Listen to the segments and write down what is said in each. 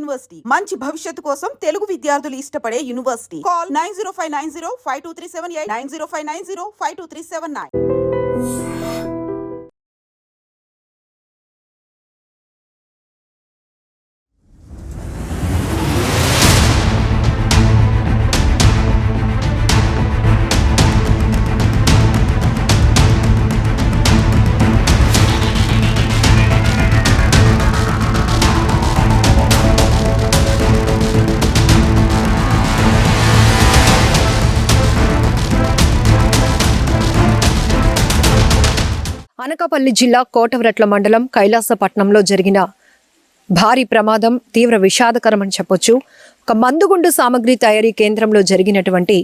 University మంచి భవిష్యత్తు కోసం తెలుగు విద్యార్థులు ఇష్టపడే యూనివర్సిటీ. కాల్ 9059052378 9059052379. అనకాపల్లి జిల్లా కోటవరట్ల మండలం కైలాసపట్నంలో జరిగిన భారీ ప్రమాదం తీవ్ర విషాదకరమని చెప్పొచ్చు. ఒక మందుగుండు సామగ్రి తయారీ కేంద్రంలో జరిగినటువంటి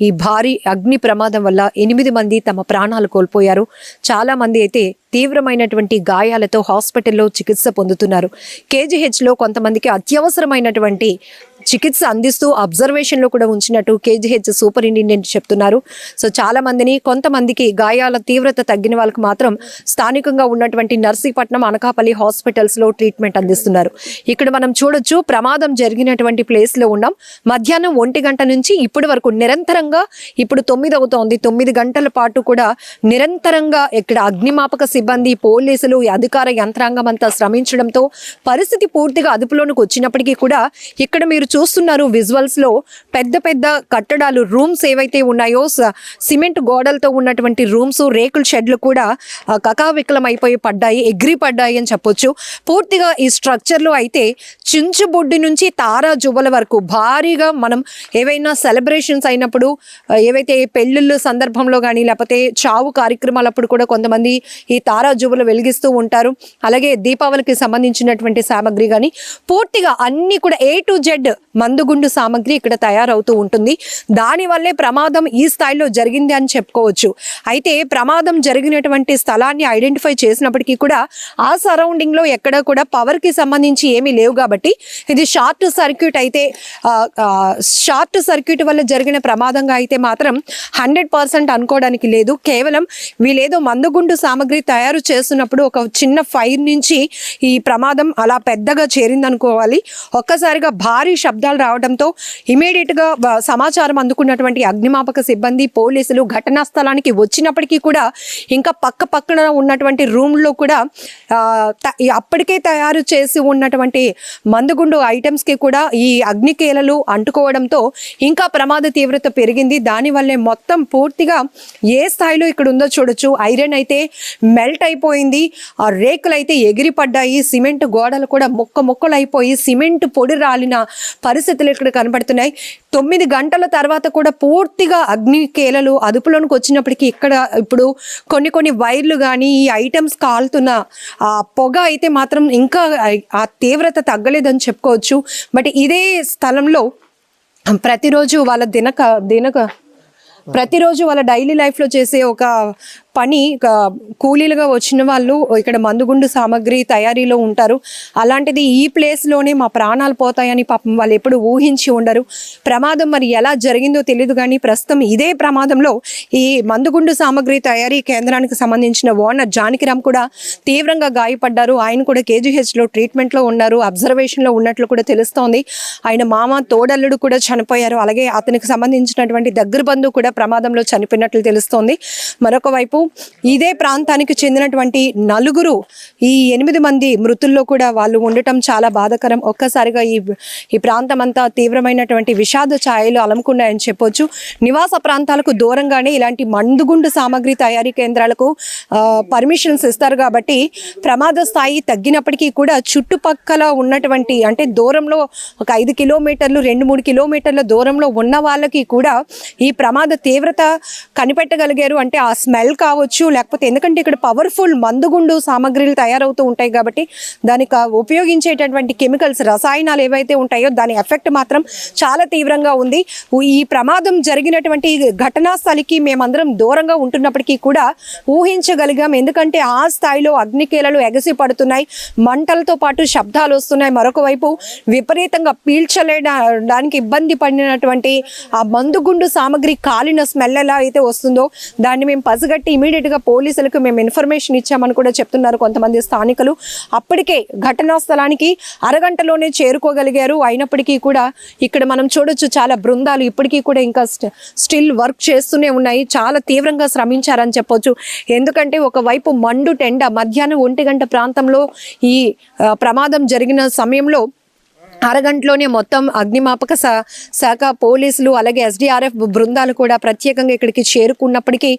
ఈ భారీ అగ్ని ప్రమాదం వల్ల 8 మంది తమ ప్రాణాలు కోల్పోయారు. చాలా మంది అయితే తీవ్రమైనటువంటి గాయాలతో హాస్పిటల్లో చికిత్స పొందుతున్నారు. కేజీహెచ్లో కొంతమందికి అత్యవసరమైనటువంటి చికిత్స అందిస్తూ అబ్జర్వేషన్లో కూడా ఉంచినట్టు కేజీహెచ్ సూపరింటెండెంట్ చెప్తున్నారు. సో చాలా మందిని, కొంతమందికి గాయాల తీవ్రత తగ్గిన వాళ్ళకి మాత్రం స్థానికంగా ఉన్నటువంటి నర్సీపట్నం, అనకాపల్లి హాస్పిటల్స్లో ట్రీట్మెంట్ అందిస్తున్నారు. ఇక్కడ మనం చూడొచ్చు, ప్రమాదం జరిగినటువంటి ప్లేస్లో ఉన్నాం. మధ్యాహ్నం 1 గంట నుంచి ఇప్పటి వరకు నిరంతరంగా, ఇప్పుడు 9 అవుతోంది, 9 గంటల పాటు కూడా నిరంతరంగా ఇక్కడ అగ్నిమాపక సిబ్బంది, పోలీసులు, అధికార యంత్రాంగం అంతా శ్రమించడంతో పరిస్థితి పూర్తిగా అదుపులోనికి వచ్చినప్పటికీ కూడా ఇక్కడ మీరు చూస్తున్నారు విజువల్స్ లో పెద్ద పెద్ద కట్టడాలు, రూమ్స్ ఏవైతే ఉన్నాయో, సిమెంట్ గోడలతో ఉన్నటువంటి రూమ్స్, రేకుల షెడ్లు కూడా కకావికలం అయిపోయి ఎగిరిపడ్డాయి అని చెప్పొచ్చు. పూర్తిగా ఈ స్ట్రక్చర్ లో అయితే చించుబొడ్డి నుంచి తారా జువ్వల వరకు భారీగా మనం ఏవైనా సెలబ్రేషన్స్ అయినప్పుడు, ఏవైతే పెళ్ళిళ్ళ సందర్భంలో కానీ లేకపోతే చావు కార్యక్రమాలప్పుడు కూడా కొంతమంది ఈ తారా జువ్వలు వెలిగిస్తూ ఉంటారు. అలాగే దీపావళికి సంబంధించినటువంటి సామాగ్రి కానీ పూర్తిగా అన్ని కూడా A to Z మందుగుండు సామాగ్రి ఇక్కడ తయారవుతూ ఉంటుంది. దానివల్లే ప్రమాదం ఈ స్థాయిలో జరిగింది అని చెప్పుకోవచ్చు. అయితే ప్రమాదం జరిగినటువంటి స్థలాన్ని ఐడెంటిఫై చేసినప్పటికీ కూడా ఆ సరౌండింగ్ లో ఎక్కడ కూడా పవర్ కి సంబంధించి ఏమీ లేవు కాబట్టి ఇది షార్ట్ సర్క్యూట్ అయితే, షార్ట్ సర్క్యూట్ వల్ల జరిగిన ప్రమాదంగా అయితే మాత్రం 100% అనుకోవడానికి లేదు. కేవలం వీళ్ళేదో మందుగుండు సామాగ్రి తయారు చేస్తున్నప్పుడు ఒక చిన్న ఫైర్ నుంచి ఈ ప్రమాదం అలా పెద్దగా చేరిందనుకోవాలి. ఒక్కసారిగా భారీ శబ్దాలు రావడంతో ఇమీడియట్ గా సమాచారం అందుకున్నటువంటి అగ్నిమాపక సిబ్బంది, పోలీసులు ఘటనా స్థలానికి వచ్చినప్పటికీ కూడా ఇంకా పక్కన ఉన్నటువంటి రూమ్ లో కూడా అప్పటికే తయారు చేసి ఉన్నటువంటి మందుగుండు ఐటమ్స్ కి కూడా ఈ అగ్నికేలలు అంటుకోవడంతో ఇంకా ప్రమాద తీవ్రత పెరిగింది. దానివల్లే మొత్తం పూర్తిగా ఏ స్థాయిలో ఇక్కడ ఉందో చూడొచ్చు. ఐరన్ అయితే మెల్ట్ అయిపోయింది, ఆ రేకులు అయితే ఎగిరిపడ్డాయి, సిమెంట్ గోడలు కూడా ముక్కలు అయిపోయి సిమెంట్ పొడి రాలిన పరిస్థితులు ఇక్కడ కనబడుతున్నాయి. 9 గంటల తర్వాత కూడా పూర్తిగా అగ్నికేలలు అదుపులోనికి వచ్చినప్పటికీ ఇక్కడ ఇప్పుడు కొన్ని వైర్లు కానీ ఈ ఐటమ్స్ కాలుతున్న ఆ పొగ అయితే మాత్రం ఇంకా ఆ తీవ్రత తగ్గలేదని చెప్పుకోవచ్చు. బట్ ఇదే స్థలంలో ప్రతిరోజు వాళ్ళ డైలీ లైఫ్లో చేసే ఒక పని, కూలీలుగా వచ్చిన వాళ్ళు ఇక్కడ మందుగుండు సామాగ్రి తయారీలో ఉంటారు. అలాంటిది ఈ ప్లేస్లోనే మా ప్రాణాలు పోతాయని పాపం వాళ్ళు ఎప్పుడు ఊహించి ఉండరు. ప్రమాదం మరి ఎలా జరిగిందో తెలియదు కానీ ప్రస్తుతం ఇదే ప్రమాదంలో ఈ మందుగుండు సామాగ్రి తయారీ కేంద్రానికి సంబంధించిన ఓనర్ జానకిరామ్ కూడా తీవ్రంగా గాయపడ్డారు. ఆయన కూడా కేజీహెచ్లో ట్రీట్మెంట్లో ఉన్నారు, అబ్జర్వేషన్లో ఉన్నట్లు కూడా తెలుస్తోంది. ఆయన మామ, తోడల్లుడు కూడా చనిపోయారు. అలాగే అతనికి సంబంధించినటువంటి దగ్గర బంధువు కూడా ప్రమాదంలో చనిపోయినట్లు తెలుస్తోంది. మరొక వైపు ఇదే ప్రాంతానికి చెందినటువంటి 4 ఈ 8 మంది మృతుల్లో కూడా వాళ్ళు ఉండటం చాలా బాధాకరం. ఒక్కసారిగా ఈ ప్రాంతం అంతా తీవ్రమైనటువంటి విషాద ఛాయలు అలముకున్నాయని చెప్పొచ్చు. నివాస ప్రాంతాలకు దూరంగానే ఇలాంటి మందుగుండు సామాగ్రి తయారీ కేంద్రాలకు పర్మిషన్స్ ఇస్తారు కాబట్టి ప్రమాద స్థాయి తగ్గినప్పటికీ కూడా చుట్టుపక్కల ఉన్నటువంటి, అంటే దూరంలో ఒక 5 కిలోమీటర్లు 2-3 కిలోమీటర్ల దూరంలో ఉన్న వాళ్ళకి కూడా ఈ ప్రమాద తీవ్రత కనిపెట్టగలిగారు. అంటే ఆ స్మెల్ కావచ్చు, లేకపోతే ఎందుకంటే ఇక్కడ పవర్ఫుల్ మందుగుండు సామాగ్రిలు తయారవుతూ ఉంటాయి కాబట్టి దానికి ఉపయోగించేటటువంటి కెమికల్స్, రసాయనాలు ఏవైతే ఉంటాయో దాని ఎఫెక్ట్ మాత్రం చాలా తీవ్రంగా ఉంది. ఈ ప్రమాదం జరిగినటువంటి ఘటనా స్థలికి మేమందరం దూరంగా ఉంటున్నప్పటికీ కూడా ఊహించగలిగాం. ఎందుకంటే ఆ స్థాయిలో అగ్నికేలలు ఎగసి పడుతున్నాయి, మంటలతో పాటు శబ్దాలు వస్తున్నాయి. మరొక వైపు విపరీతంగా పీల్చలేడానికి ఇబ్బంది పడినటువంటి ఆ మందుగుండు సామాగ్రి కాలిన స్మెల్ ఎలా అయితే వస్తుందో దాన్ని మేము పసిగట్టి ఇమీడియట్గా పోలీసులకు మేము ఇన్ఫర్మేషన్ ఇచ్చామని కూడా చెప్తున్నారు కొంతమంది స్థానికులు. అప్పటికే ఘటనా స్థలానికి అరగంటలోనే చేరుకోగలిగారు. అయినప్పటికీ కూడా ఇక్కడ మనం చూడొచ్చు చాలా బృందాలు ఇప్పటికీ కూడా ఇంకా స్టిల్ వర్క్ చేస్తూనే ఉన్నాయి. చాలా తీవ్రంగా శ్రమించారని చెప్పొచ్చు. ఎందుకంటే ఒకవైపు మండు టెండ మధ్యాహ్నం 1 గంట ప్రాంతంలో ఈ ప్రమాదం జరిగిన సమయంలో అరగంటలోనే మొత్తం అగ్నిమాపక శాఖ పోలీసులు అలాగే SDRF బృందాలు కూడా ప్రత్యేకంగా ఇక్కడికి చేరుకున్నప్పటికీ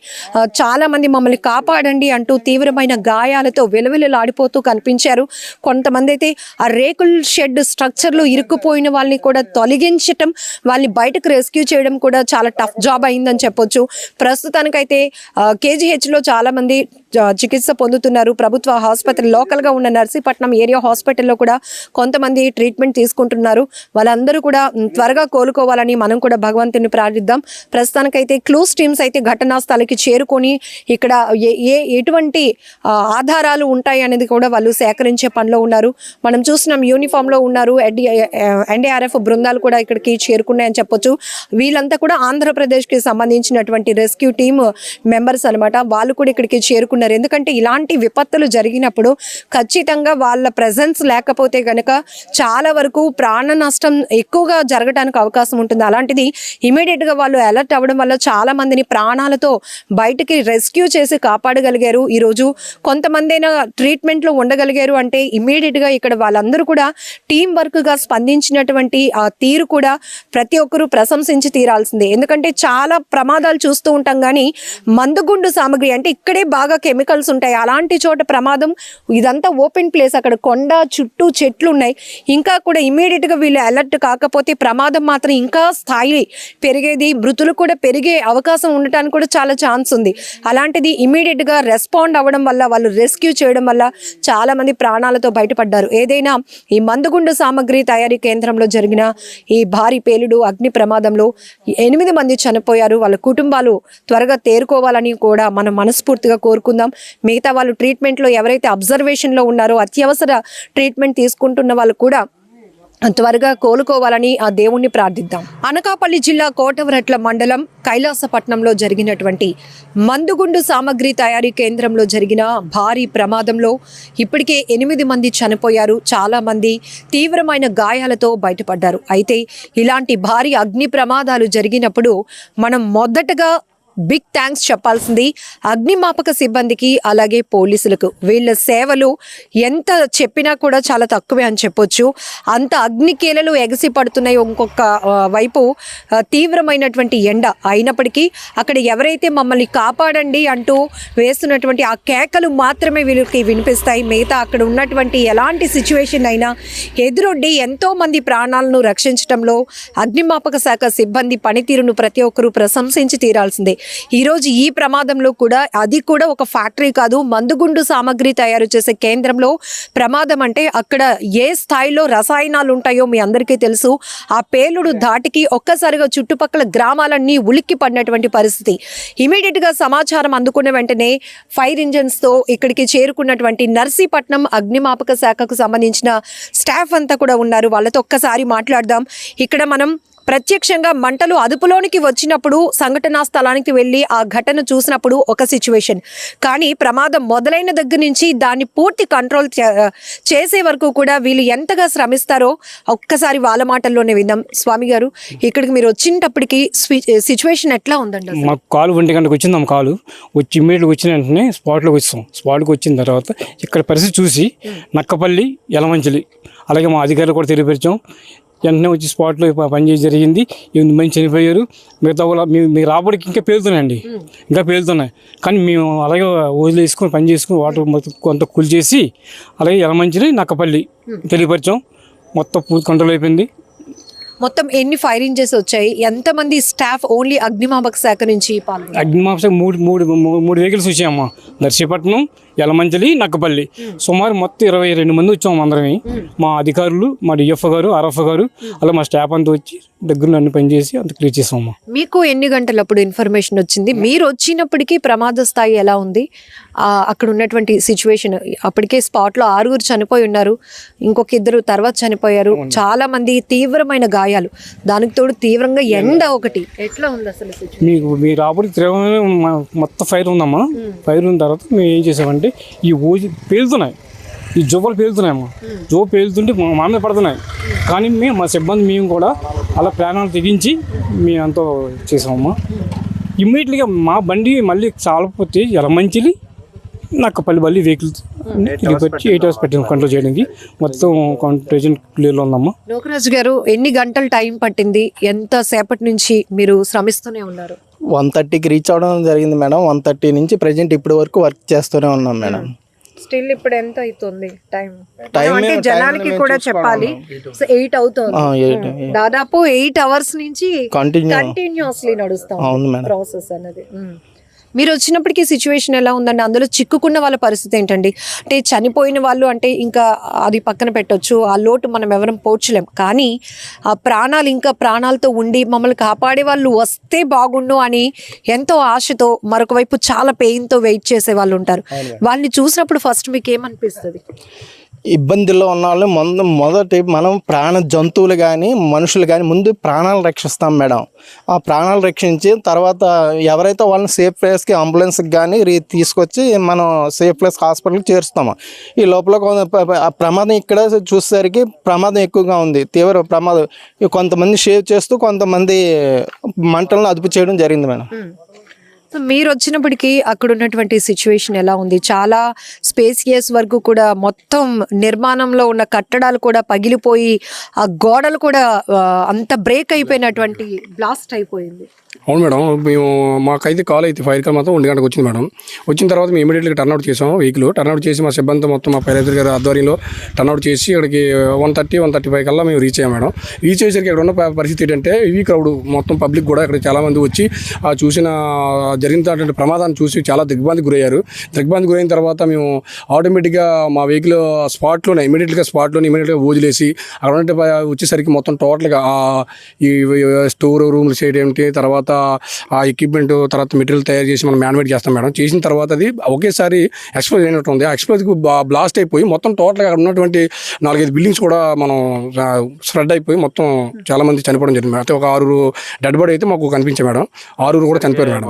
చాలా మంది మమ్మల్ని కాపాడండి అంటూ తీవ్రమైన గాయాలతో విలవిలలాడిపోతూ కనిపించారు. కొంతమంది అయితే ఆ రేకుల షెడ్ స్ట్రక్చర్లో ఇరుక్కుపోయిన వాళ్ళని కూడా తొలగించటం, వాళ్ళని బయటకు రెస్క్యూ చేయడం కూడా చాలా టఫ్ జాబ్ అయిందని చెప్పొచ్చు. ప్రస్తుతానికైతే KGHలో చాలా మంది చికిత్స పొందుతున్నారు. ప్రభుత్వ ఆసుపత్రి లోకల్గా ఉన్న నర్సీపట్నం ఏరియా హాస్పిటల్లో కూడా కొంతమంది ట్రీట్మెంట్ తీసుకుంటున్నారు. వాళ్ళందరూ కూడా త్వరగా కోలుకోవాలని మనం కూడా భగవంతుని ప్రార్థిద్దాం. ప్రస్తుతానికైతే క్లూస్ టీమ్స్ అయితే ఘటనా స్థలికి చేరుకొని ఇక్కడ ఎటువంటి ఆధారాలు ఉంటాయి అనేది కూడా వాళ్ళు సేకరించే పనిలో ఉన్నారు. మనం చూస్తున్నాం యూనిఫామ్లో ఉన్నారు. NDRF బృందాలు కూడా ఇక్కడికి చేరుకున్నాయని చెప్పొచ్చు. వీళ్ళంతా కూడా ఆంధ్రప్రదేశ్కి సంబంధించినటువంటి రెస్క్యూ టీమ్ మెంబర్స్ అనమాట. వాళ్ళు కూడా ఇక్కడికి చేరుకున్నారు. ఎందుకంటే ఇలాంటి విపత్తులు జరిగినప్పుడు ఖచ్చితంగా వాళ్ళ ప్రెజెన్స్ లేకపోతే కనుక చాలా వరకు ప్రాణ నష్టం ఎక్కువగా జరగడానికి అవకాశం ఉంటుంది. అలాంటిది ఇమీడియట్గా వాళ్ళు అలర్ట్ అవ్వడం వల్ల చాలా మందిని ప్రాణాలతో బయటికి రెస్క్యూ చేసి కాపాడగలిగారు. ఈరోజు కొంతమందైనా ట్రీట్మెంట్లో ఉండగలిగారు అంటే ఇమీడియట్గా ఇక్కడ వాళ్ళందరూ కూడా టీం వర్క్గా స్పందించినటువంటి ఆ తీరు కూడా ప్రతి ఒక్కరూ ప్రశంసించి తీరాల్సిందే. ఎందుకంటే చాలా ప్రమాదాలు చూస్తూ ఉంటాం కానీ మందుగుండు సామాగ్రి అంటే ఇక్కడే బాగా కెమికల్స్ ఉంటాయి. అలాంటి చోట ప్రమాదం, ఇదంతా ఓపెన్ ప్లేస్, అక్కడ కొండ చుట్టూ చెట్లు ఉన్నాయి. ఇంకా కూడా ఇమీడియట్గా వీళ్ళు అలర్ట్ కాకపోతే ప్రమాదం మాత్రం ఇంకా స్థాయి పెరిగేది, మృతులు కూడా పెరిగే అవకాశం ఉండటానికి కూడా చాలా ఛాన్స్ ఉంది. అలాంటిది ఇమీడియట్గా రెస్పాండ్ అవ్వడం వల్ల, వాళ్ళు రెస్క్యూ చేయడం వల్ల చాలా మంది ప్రాణాలతో బయటపడ్డారు. ఏదైనా ఈ మందుగుండు సామాగ్రి తయారీ కేంద్రంలో జరిగిన ఈ భారీ పేలుడు అగ్ని ప్రమాదంలో 8 మంది చనిపోయారు. వాళ్ళ కుటుంబాలు త్వరగా తేరుకోవాలని కూడా మనం మనస్ఫూర్తిగా కోరుకుందాం. మిగతా వాళ్ళు ట్రీట్మెంట్లో ఎవరైతే అబ్జర్వేషన్లో ఉన్నారో, అత్యవసర ట్రీట్మెంట్ తీసుకుంటున్న వాళ్ళు కూడా త్వరగా కోలుకోవాలని ఆ దేవుణ్ణి ప్రార్థిద్దాం. అనకాపల్లి జిల్లా కోటవరట్ల మండలం కైలాసపట్నంలో జరిగినటువంటి మందుగుండు సామాగ్రి తయారీ కేంద్రంలో జరిగిన భారీ ప్రమాదంలో ఇప్పటికే 8 మంది చనిపోయారు. చాలా మంది తీవ్రమైన గాయాలతో బయటపడ్డారు. అయితే ఇలాంటి భారీ అగ్ని ప్రమాదాలు జరిగినప్పుడు మనం మొదటగా బిగ్ థ్యాంక్స్ చెప్పాల్సింది అగ్నిమాపక సిబ్బందికి అలాగే పోలీసులకు. వీళ్ళ సేవలు ఎంత చెప్పినా కూడా చాలా తక్కువే అని చెప్పొచ్చు. అంత అగ్ని కేలలు ఎగసి పడుతున్నాయి. ఇంకొక వైపు తీవ్రమైనటువంటి ఎండ అయినప్పటికీ అక్కడ ఎవరైతే మమ్మల్ని కాపాడండి అంటూ వేస్తున్నటువంటి ఆ కేకలు మాత్రమే వీళ్ళకి వినిపిస్తాయి. మిగతా అక్కడ ఉన్నటువంటి ఎలాంటి సిచ్యువేషన్ అయినా ఎదురొడ్డి ఎంతో మంది ప్రాణాలను రక్షించడంలో అగ్నిమాపక శాఖ సిబ్బంది పనితీరును ప్రతి ఒక్కరూ ప్రశంసించి తీరాల్సిందే. ఈరోజు ఈ ప్రమాదంలో కూడా అది కూడా ఒక ఫ్యాక్టరీ కాదు, మందుగుండు సామాగ్రి తయారు చేసే కేంద్రంలో ప్రమాదం అంటే అక్కడ ఏ స్థాయిలో రసాయనాలు ఉంటాయో మీ అందరికీ తెలుసు. ఆ పేలుడు ధాటికి ఒక్కసారిగా చుట్టుపక్కల గ్రామాలన్నీ ఉలిక్కి పడినటువంటి పరిస్థితి. ఇమీడియట్గా సమాచారం అందుకున్న వెంటనే ఫైర్ ఇంజన్స్తో ఇక్కడికి చేరుకున్నటువంటి నర్సీపట్నం అగ్నిమాపక శాఖకు సంబంధించిన స్టాఫ్ అంతా కూడా ఉన్నారు. వాళ్ళతో ఒక్కసారి మాట్లాడదాం. ఇక్కడ మనం ప్రత్యక్షంగా మంటలు అదుపులోనికి వచ్చినప్పుడు సంఘటనా స్థలానికి వెళ్ళి ఆ ఘటన చూసినప్పుడు ఒక సిచ్యువేషన్, కానీ ప్రమాదం మొదలైన దగ్గర నుంచి దాన్ని పూర్తి కంట్రోల్ చేసే వరకు కూడా వీళ్ళు ఎంతగా శ్రమిస్తారో ఒక్కసారి వాళ్ళ మాటల్లోనే విందాం. స్వామి గారు, ఇక్కడికి మీరు వచ్చినప్పటికి సిచ్యువేషన్ ఎట్లా ఉందండి? మాకు కాలు 1 గంటకు వచ్చింది. కాలు వచ్చి ఇమ్మీడియట్గా వచ్చిన వెంటనే స్పాట్లోకి వచ్చాం. స్పాట్కి వచ్చిన తర్వాత ఇక్కడ పరిస్థితి చూసి నక్కపల్లి, యలమంచిలి అలాగే మా అధికారులు కూడా తెలియపరిచాం. వెంటనే వచ్చి స్పాట్లో పనిచేసి జరిగింది. 8 మంది చనిపోయారు. మిగతా కూడా మీ రాబడికి ఇంకా పేలుతున్నాయండి, ఇంకా పేలుతున్నాయి. కానీ మేము అలాగే వదిలేసుకొని పని చేసుకుని వాటర్ మొత్తం కొంత కూల్చేసి అలాగే యలమంచిలి, నక్కపల్లి తెలియపరిచాం. మొత్తం పూర్తి కంట్రోల్ అయిపోయింది. మొత్తం ఎన్ని ఫైర్ ఇంజన్స్ వచ్చాయి? ఎంతమంది స్టాఫ్ ఓన్లీ అగ్నిమాపక శాఖ నుంచి పాల్గొన్నారు? అగ్నిమాపక శాఖ మూడు వెహికల్స్ వచ్చాయమ్మా. నర్సీపట్నం, యలమంచిలి నక్కపల్లి సుమారు మొత్తం 22 మంది వచ్చాము అందరమే. మా అధికారులు, మా డిఎఫ్ఓ గారు, ఆర్ఎఫ్ఓ గారు, అలా మా స్టాఫ్ అంతా వచ్చి దగ్గర అన్ని పనిచేసి అంత క్లియర్ చేసాము. మీకు ఎన్ని గంటలప్పుడు ఇన్ఫర్మేషన్ వచ్చింది? మీరు వచ్చినప్పటికీ ప్రమాద స్థాయి ఎలా ఉంది? అక్కడ ఉన్నటువంటి సిచ్యువేషన్, అప్పటికే స్పాట్లో 6 చనిపోయి ఉన్నారు, ఇంకొక 2 తర్వాత చనిపోయారు, చాలా మంది తీవ్రమైన గాయాలు, దానికి తోడు తీవ్రంగా ఎండ ఒకటి. ఎట్లా ఉంది అసలు సిచ్యువేషన్? మీ రాబడి తీవ్రమైన మొత్తం ఫైర్ ఉందమ్మా. ఫైర్ ఉన్న తర్వాత మేము ఏం చేసామంటే ఈ ఊజి పేలుతున్నాయి, ఈ జువ్వలు పేలుతున్నాయమ్మా. జువ్వ పేలుతుంటే మా మీద పడుతున్నాయి. కానీ మా సిబ్బంది మేము కూడా అలా ప్రాణాలు తెగించి మేము అంతా చేసామమ్మా. ఇమ్మీడియట్గా మా బండి మళ్ళీ చాలకపోతే యలమంచిలి నక్కపల్లి మళ్ళీ వెహికల్స్ 8 అవర్స్ పెట్టాము కంట్రోల్ చేయడానికి. మొత్తం ప్రెజెంట్ క్లియర్లో ఉందమ్మా. లోకరాజు గారు, ఎన్ని గంటలు టైం పట్టింది? ఎంత సేపటి నుంచి మీరు శ్రమిస్తూనే ఉన్నారు? 1:30కి రీచ్ అవడం జరిగింది మేడం. 1:30 నుంచి ప్రజెంట్ ఇప్పటి వరకు వర్క్ చేస్తూనే ఉన్నాం మేడం. స్టిల్ ఇప్పుడు ఎంత అవుతుంది టైం? అంటే జనాలకి కూడా చెప్పాలి, 8 అవుతుంది. దాదాపు 8 అవర్స్ నుంచి కంటిన్యూస్లీ నడుస్తాం ప్రాసెస్ అనేది. మీరు వచ్చినప్పటికీ సిచ్యువేషన్ ఎలా ఉందండి? అందులో చిక్కుకున్న వాళ్ళ పరిస్థితి ఏంటండి? అంటే చనిపోయిన వాళ్ళు అంటే ఇంకా అది పక్కన పెట్టొచ్చు, ఆ లోటు మనం ఎవరం పోర్చలేం. కానీ ఆ ప్రాణాలు, ఇంకా ప్రాణాలతో ఉండి మమ్మల్ని కాపాడే వాళ్ళు వస్తే బాగుండు అని ఎంతో ఆశతో, మరొక వైపు చాలా పెయిన్తో వెయిట్ చేసే వాళ్ళు ఉంటారు. వాళ్ళని చూసినప్పుడు ఫస్ట్ మీకు ఏమనిపిస్తుంది? ఇబ్బందుల్లో ఉన్న వాళ్ళు మొదటి మనం ప్రాణ జంతువులు కానీ మనుషులు కానీ ముందు ప్రాణాలు రక్షిస్తాం మేడం. ఆ ప్రాణాలు రక్షించి తర్వాత ఎవరైతే వాళ్ళని సేఫ్ ప్లేస్కి అంబులెన్స్కి కానీ తీసుకొచ్చి మనం సేఫ్ ప్లేస్ హాస్పిటల్కి చేరుస్తాము. ఈ లోపల ఆ ప్రమాదం ఇక్కడ చూసేసరికి ప్రమాదం ఎక్కువగా ఉంది, తీవ్ర ప్రమాదం. కొంతమంది షేవ్ చేస్తూ కొంతమంది మంటలను అదుపు చేయడం జరిగింది మేడం. సో మీరు వచ్చినప్పటికీ అక్కడ ఉన్నటువంటి సిచ్యువేషన్ ఎలా ఉంది? చాలా స్పేసియస్ వరకు కూడా మొత్తం నిర్మాణంలో ఉన్న కట్టడాలు కూడా పగిలిపోయి, ఆ గోడలు కూడా అంత బ్రేక్ అయిపోయినటువంటి బ్లాస్ట్ అయిపోయింది. అవును మేడం, మేము మాకైతే కాల్ అయితే ఫైర్ కాల్ మాత్రం 1 గంటకు వచ్చింది మేడం. వచ్చిన తర్వాత మేము ఇమీడియట్గా టర్న్అవుట్ చేసాం. వెహికల్ టర్న్అవుట్ చేసి మా సిబ్బంది మొత్తం మా పైలట్ గారి ఆధ్వర్యంలో టర్న్అవుట్ చేసి ఇక్కడికి 1:30-1:35 కల్లా మేము రీచ్ అయ్యాం మేడం. రీచ్ అయ్యేసరికి ఇక్కడ ఉన్న పరిస్థితి ఏంటంటే హెవీ క్రౌడ్, మొత్తం పబ్లిక్ కూడా ఇక్కడ చాలామంది వచ్చి చూసిన జరిగినటువంటి ప్రమాదాన్ని చూసి చాలా దిగ్భ్రాంతికి గురయ్యారు. దిగ్భ్రాంతికి గురైన తర్వాత మేము ఆటోమేటిక్గా మా వెహికల్ ఇమీడియట్గా వదిలేసి అక్కడ ఉంటే వచ్చేసరికి మొత్తం టోటల్గా ఈ స్టోర్ రూమ్లు చేయడం ఏంటి, తర్వాత ఆ ఎక్విప్మెంట్, తర్వాత మెటీరియల్ తయారు చేసి మనం మ్యాన్మేడ్ చేస్తాం మేడం. చేసిన తర్వాత అది ఒకేసారి ఎక్స్ప్లోజ్ అయినట్టు ఉంది. ఆ ఎక్స్ప్లోజ్కి బ్లాస్ట్ అయిపోయి మొత్తం టోటల్గా అక్కడ ఉన్నటువంటి 4-5 బిల్డింగ్స్ కూడా మనం స్ప్రెడ్ అయిపోయి మొత్తం చాలా మంది చనిపోవడం జరిగింది. అయితే ఒక 6 డెడ్ బాడీ అయితే మాకు కనిపించాయి మేడం. 6 కూడా చనిపోయారు మేడం,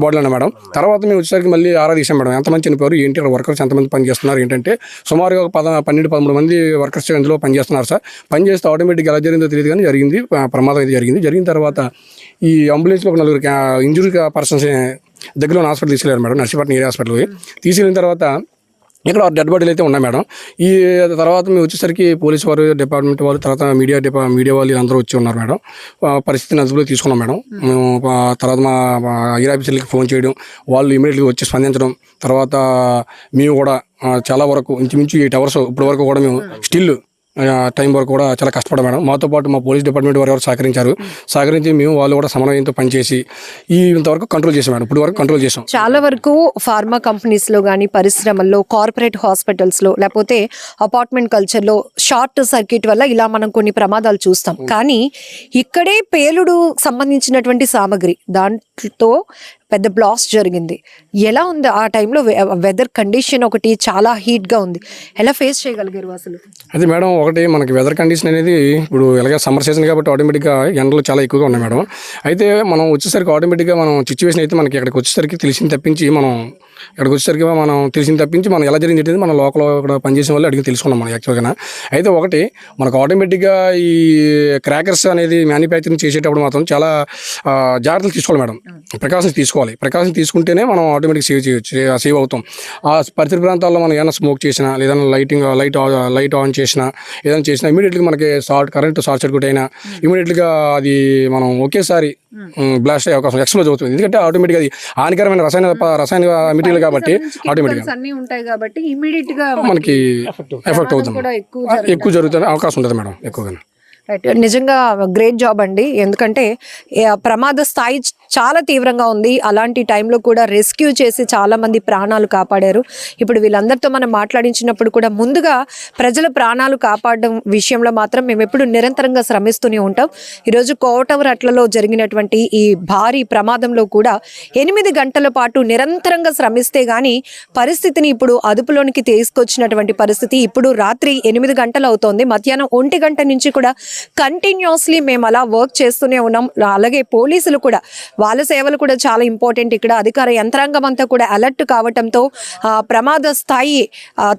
బాడీలోనే మేడం. తర్వాత మేము వచ్చేసరికి మళ్ళీ ఆరా తీసాం మేడం, ఎంతమంది చనిపోయారు ఏంటి, ఇక్కడ వర్కర్స్ ఎంతమంది పని చేస్తున్నారు ఏంటంటే సుమారుగా 12-13 మంది వర్కర్స్ ఇందులో పనిచేస్తున్నారు సార్. పని చేస్తే ఆటోమేటిక్గా ఎలా జరిగిందో తెలియదు కానీ జరిగింది, ప్రమాదం అయితే జరిగింది. జరిగిన తర్వాత ఈ అంబులెన్స్లో ఒక 4 ఇంజురీ పర్సన్స్ దగ్గరలో హాస్పిటల్ తీసుకెళ్ళారు మేడం, నర్సీపట్నం ఏరియా హాస్పిటల్కి. తీసుకెళ్ళిన తర్వాత ఇక్కడ డెడ్ బాడీలు అయితే ఉన్నాయి మేడం. ఈ తర్వాత మేము వచ్చేసరికి పోలీస్ వారు, డిపార్ట్మెంట్ వాళ్ళు, తర్వాత మీడియా వాళ్ళు అందరూ వచ్చి ఉన్నారు మేడం. పరిస్థితిని అదుపులో తీసుకున్నాం మేడం. మేము తర్వాత మా ఐఆర్ ఆఫీసర్లకి ఫోన్ చేయడం, వాళ్ళు ఇమీడియట్గా వచ్చి స్పందించడం, తర్వాత మేము కూడా చాలా వరకు ఇంచుమించు 8 అవర్స్ ఇప్పటి వరకు కూడా మేము స్టిల్ టైం వరకు కూడా చాలా కష్టపడ్డాం మేడం. మాతో పాటు మా పోలీస్ డిపార్ట్మెంట్ వారు ఎవరు సహకరించి మేము వాళ్ళు కూడా సమన్వయంతో పనిచేసి ఇంతవరకు కంట్రోల్ చేసాం మేడం. ఇప్పుడు వరకు కంట్రోల్ చేసాం. చాలా వరకు ఫార్మా కంపెనీస్లో కానీ, పరిశ్రమల్లో, కార్పొరేట్ హాస్పిటల్స్లో, లేకపోతే అపార్ట్మెంట్ కల్చర్లో షార్ట్ సర్క్యూట్ వల్ల ఇలా మనం కొన్ని ప్రమాదాలు చూస్తాం. కానీ ఇక్కడే పేలుడు సంబంధించినటువంటి సామగ్రి, దాంట్లో పెద్ద బ్లాస్ట్ జరిగింది. ఎలా ఉంది ఆ టైంలో? వెదర్ కండిషన్ ఒకటి చాలా హీట్గా ఉంది, ఎలా ఫేస్ చేయగలిగారు అసలు? అది మేడం, ఒకటి మనకి వెదర్ కండిషన్ అనేది ఇప్పుడు ఎలాగ సమ్మర్ సీజన్ కాబట్టి ఆటోమేటిక్గా ఎండలు చాలా ఎక్కువగా ఉన్నాయి మేడం. అయితే మనం వచ్చేసరికి ఆటోమేటిక్గా మనం సిచ్యువేషన్ అయితే మనకి ఇక్కడికి వచ్చేసరికి తెలిసింది తప్పించి మనం ఎలా జరిగింది మన లోకల్ ఇక్కడ పనిచేసిన వాళ్ళు అడిగి తెలుసుకున్నాం మనం యాక్చువల్గా. అయితే ఒకటి మనకు ఆటోమేటిక్గా ఈ క్రాకర్స్ అనేది మ్యానుఫ్యాక్చరింగ్ చేసేటప్పుడు మాత్రం చాలా జాగ్రత్తలు తీసుకోవాలి మేడం, ప్రికాషన్స్ ప్రికాషన్ తీసుకుంటేనే మనం ఆటోమేటిక్ సేవ్ అవుతాం. ఆ పరిసర ప్రాంతాల్లో మనం ఏదైనా స్మోక్ చేసినా, లేదా లైట్ ఆన్ చేసినా, ఏదైనా చేసినా ఇమీడియట్గా మనకి కరెంట్ షార్ట్ సర్క్యూట్ అయినా ఇమీడియట్గా అది మనం ఒకేసారి బ్లాస్ట్ అయ్యే అవకాశం, ఎక్స్ప్లోజ్ అవుతుంది. ఎందుకంటే ఆటోమేటిక్గా అది హానికరమైన రసాయన మెటీరియల్ కాబట్టి ఆటోమేటిక్గా అన్నీ ఉంటాయి కాబట్టి ఇమీడియట్ గా మనకి ఎఫెక్ట్ అవుతుంది, ఎక్కువ జరుగుతున్న అవకాశం ఉంటుంది మేడం ఎక్కువగా. రైట్, నిజంగా గ్రేట్ జాబ్ అండి. ఎందుకంటే ప్రమాద స్థాయి చాలా తీవ్రంగా ఉంది. అలాంటి టైంలో కూడా రెస్క్యూ చేసి చాలా మంది ప్రాణాలు కాపాడారు. ఇప్పుడు వీళ్ళందరితో మనం మాట్లాడించినప్పుడు కూడా ముందుగా ప్రజల ప్రాణాలు కాపాడడం విషయంలో మాత్రం మేము ఎప్పుడు నిరంతరంగా శ్రమిస్తూనే ఉంటాం. ఈరోజు కోటవరట్లలో జరిగినటువంటి ఈ భారీ ప్రమాదంలో కూడా 8 గంటల పాటు నిరంతరంగా శ్రమిస్తే గానీ పరిస్థితిని ఇప్పుడు అదుపులోనికి తీసుకొచ్చినటువంటి పరిస్థితి. ఇప్పుడు రాత్రి 8 గంటలు అవుతోంది. మధ్యాహ్నం 1 గంట నుంచి కూడా కంటిన్యూస్లీ మేము అలా వర్క్ చేస్తూనే ఉన్నాం. అలాగే పోలీసులు కూడా వాళ్ళ సేవలు కూడా చాలా ఇంపార్టెంట్. ఇక్కడ అధికార యంత్రాంగం అంతా కూడా అలర్ట్ కావటంతో ప్రమాద స్థాయి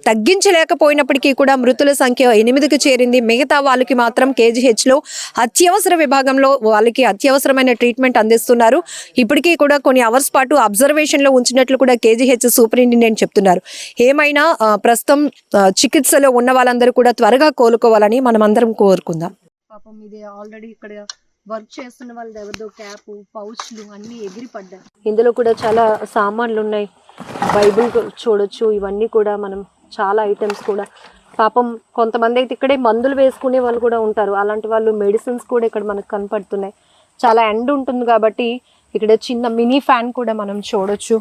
తగ్గించలేకపోయినప్పటికీ కూడా మృతుల సంఖ్య 8కి చేరింది. మిగతా వాళ్ళకి మాత్రం KGHలో అత్యవసర విభాగంలో వాళ్ళకి అత్యవసరమైన ట్రీట్మెంట్ అందిస్తున్నారు. ఇప్పటికీ కూడా కొన్ని అవర్స్ పాటు అబ్జర్వేషన్లో ఉంచినట్లు కూడా KGH సూపరింటెండెంట్ చెప్తున్నారు. ఏమైనా ప్రస్తుతం చికిత్సలో ఉన్న వాళ్ళందరూ కూడా త్వరగా కోలుకోవాలని మనం అందరం కోరుకుందాం. పాపం ఇది ఆల్రెడీ ఇక్కడ వర్క్ చేస్తున్న వాళ్ళ ఎవరిదో క్యాప్, పౌచ్లు అన్నీ ఎగిరి పడ్డాయి. ఇందులో కూడా చాలా సామాన్లు ఉన్నాయి. బైబిల్ చూడొచ్చు. ఇవన్నీ కూడా మనం చాలా ఐటమ్స్ కూడా పాపం కొంతమంది అయితే ఇక్కడే మందులు వేసుకునే వాళ్ళు కూడా ఉంటారు. అలాంటి వాళ్ళు మెడిసిన్స్ కూడా ఇక్కడ మనకు కనపడుతున్నాయి. చాలా ఎండ్ ఉంటుంది కాబట్టి ఇక్కడ చిన్న మినీ ఫ్యాన్ కూడా మనం చూడొచ్చు.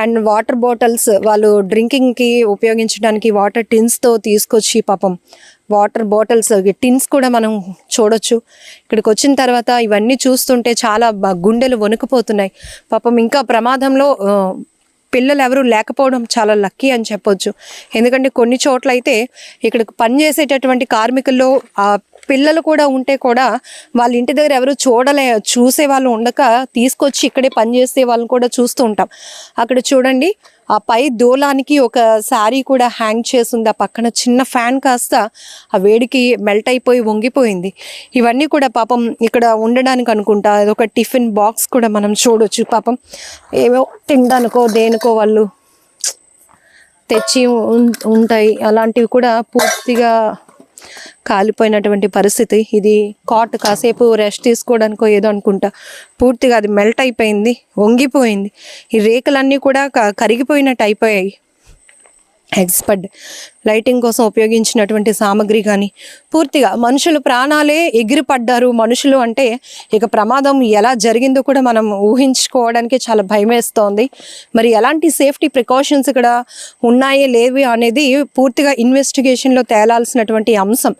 అండ్ వాటర్ బాటిల్స్ వాళ్ళు డ్రింకింగ్కి ఉపయోగించడానికి వాటర్ టిన్స్తో తీసుకొచ్చి పాపం వాటర్ బాటిల్స్ టిన్స్ కూడా మనం చూడొచ్చు. ఇక్కడికి వచ్చిన తర్వాత ఇవన్నీ చూస్తుంటే చాలా గుండెలు వణుకుపోతున్నాయి. పాపం ఇంకా ప్రమాదంలో పిల్లలు ఎవరు లేకపోవడం చాలా లక్కీ అని చెప్పొచ్చు. ఎందుకంటే కొన్ని చోట్ల అయితే ఇక్కడ పనిచేసేటటువంటి కార్మికుల్లో పిల్లలు కూడా ఉంటే కూడా వాళ్ళ ఇంటి దగ్గర ఎవరు చూసే వాళ్ళు ఉండక తీసుకొచ్చి ఇక్కడే పనిచేసే వాళ్ళని కూడా చూస్తూ ఉంటాం. అక్కడ చూడండి, ఆ పై దూలానికి ఒక శారీ కూడా హ్యాంగ్ చేసింది. ఆ పక్కన చిన్న ఫ్యాన్ కాస్త ఆ వేడికి మెల్ట్ అయిపోయి వంగిపోయింది. ఇవన్నీ కూడా పాపం ఇక్కడ ఉండడానికి అనుకుంటా అదొక టిఫిన్ బాక్స్ కూడా మనం చూడొచ్చు. పాపం ఏవో తినడానికో దేనికో వాళ్ళు తెచ్చి ఉంటాయి. అలాంటివి కూడా పూర్తిగా కాలిపోయినటువంటి పరిస్థితి. ఇది కాట్ కాసేపు రెస్ట్ తీసుకోవడానికో ఏదో అనుకుంటా. పూర్తిగా అది మెల్ట్ అయిపోయింది, వంగిపోయింది. ఈ రేకులన్నీ కూడా కరిగిపోయినట్టు అయిపోయాయి. ఎక్స్పర్ట్ లైటింగ్ కోసం ఉపయోగించినటువంటి సామాగ్రి కానీ పూర్తిగా మనుషులు ప్రాణాలే ఎగిరిపడ్డారు. మనుషులు అంటే ఇక ప్రమాదం ఎలా జరిగిందో కూడా మనం ఊహించుకోవడానికి చాలా భయం వేస్తోంది. మరి ఎలాంటి సేఫ్టీ ప్రికాషన్స్ ఇక్కడ ఉన్నాయే లేవి అనేది పూర్తిగా ఇన్వెస్టిగేషన్లో తేలాల్సినటువంటి అంశం.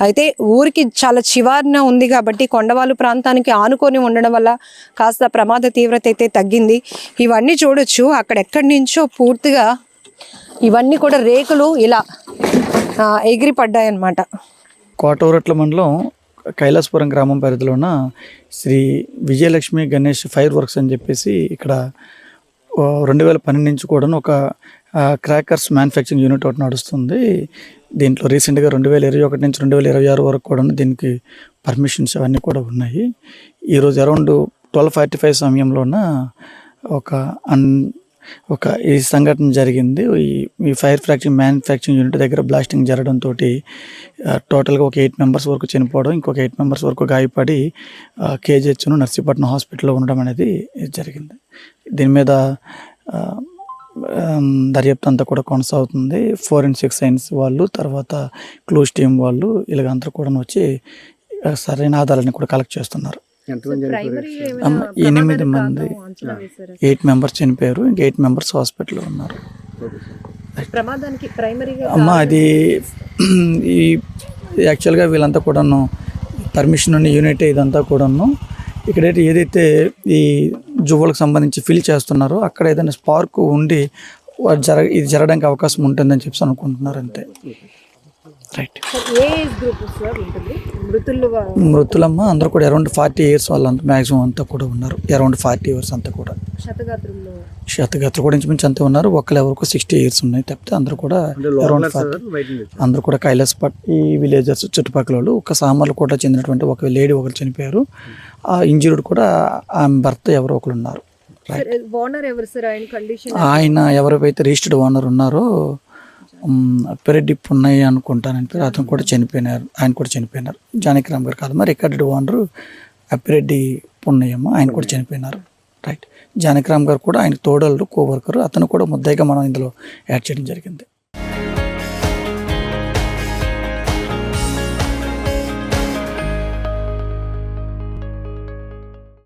అయితే ఊరికి చాలా చివారన ఉంది కాబట్టి కొండవాళ్ళు ప్రాంతానికి ఆనుకొని ఉండడం వల్ల కాస్త ప్రమాద తీవ్రత అయితే తగ్గింది. ఇవన్నీ చూడొచ్చు. అక్కడెక్కడి నుంచో పూర్తిగా ఇవన్నీ కూడా రేకులు ఇలా ఎగిరి పడ్డాయన్నమాట. కోటవరట్ల మండలం కైలాసపురం గ్రామం పరిధిలో ఉన్న శ్రీ విజయలక్ష్మి గణేష్ ఫైర్ వర్క్స్ అని చెప్పేసి ఇక్కడ 2012 నుంచి కూడా ఒక క్రాకర్స్ మ్యానుఫ్యాక్చరింగ్ యూనిట్ ఒకటి నడుస్తుంది. దీంట్లో రీసెంట్గా 2021 నుంచి 2026 వరకు కూడా దీనికి పర్మిషన్స్ అవన్నీ కూడా ఉన్నాయి. ఈరోజు అరౌండ్ 12:45 సమయంలోన ఒక ఈ సంఘటన జరిగింది. ఈ ఫైర్ మ్యానుఫ్యాక్చరింగ్ యూనిట్ దగ్గర బ్లాస్టింగ్ జరగడంతో టోటల్గా ఒక 8 మెంబర్స్ వరకు చనిపోవడం, ఇంకొక 8 మెంబర్స్ వరకు గాయపడి KGHను నర్సీపట్నం హాస్పిటల్లో ఉండడం అనేది జరిగింది. దీని మీద దర్యాప్తు అంతా కూడా కొనసాగుతుంది. ఫోరెన్సిక్ సైన్స్ వాళ్ళు, తర్వాత క్లూస్ టీమ్ వాళ్ళు ఇలాగంతా కూడా వచ్చి సరైన ఆధారాన్ని కూడా కలెక్ట్ చేస్తున్నారు. 8 మంది 8 మెంబర్స్ చనిపోయారు. ఇంకా 8 మెంబర్స్ హాస్పిటల్లో ఉన్నారు. అది ఈ యాక్చువల్గా వీళ్ళంతా కూడాను పర్మిషన్ ఉన్న యూనిట్ ఇదంతా కూడాను ఇక్కడైతే ఏదైతే ఈ జువ్వలకు సంబంధించి ఫిల్ చేస్తున్నారో అక్కడ ఏదైనా స్పార్క్ ఉండి ఇది జరగడానికి అవకాశం ఉంటుందని చెప్పి అనుకుంటున్నారు అంతే. రైట్. మృతులమ్మ అందరూ కూడా అరౌండ్ 40 ఇయర్స్ వాళ్ళంతా మ్యాక్సిమం అంతా కూడా ఉన్నారు. అరౌండ్ 40 ఇయర్స్ అంతా కూడా శతగాత్రులు కూడా ఇంచుమించు అంతే ఉన్నారు. ఎవరికి 60 ఇయర్స్ ఉన్నాయి తప్పితే అందరూ కూడా అరౌండ్ 40. అందరూ కూడా కైలాసపట్నం ఈ విలేజర్స్ చుట్టుపక్కల వాళ్ళు. ఒక సామర్లు కూడా చెందినటువంటి ఒక లేడీ ఒకరు చనిపోయారు. ఆ ఇంజూర్డ్ కూడా ఆమె భర్త ఎవరో ఒకరు ఉన్నారు. ఆయన ఎవరైతే రిజిస్టర్డ్ ఓనర్ ఉన్నారో పెరెడ్డి పున్నయ్య అనుకుంటానని పేరు, అతను కూడా చనిపోయినారు. ఆయన కూడా చనిపోయినారు. జానకిరామ్ గారు కాదు, మరి రికార్డెడ్ ఓనరు అప్పిరెడ్డి పున్నయ్యమ్మ, ఆయన కూడా చనిపోయినారు. రైట్. జానకిరామ్ గారు కూడా ఆయన తోడలు కోవర్కరు, అతను కూడా ముద్దాయిగా మనం ఇందులో యాడ్ చేయడం జరిగింది.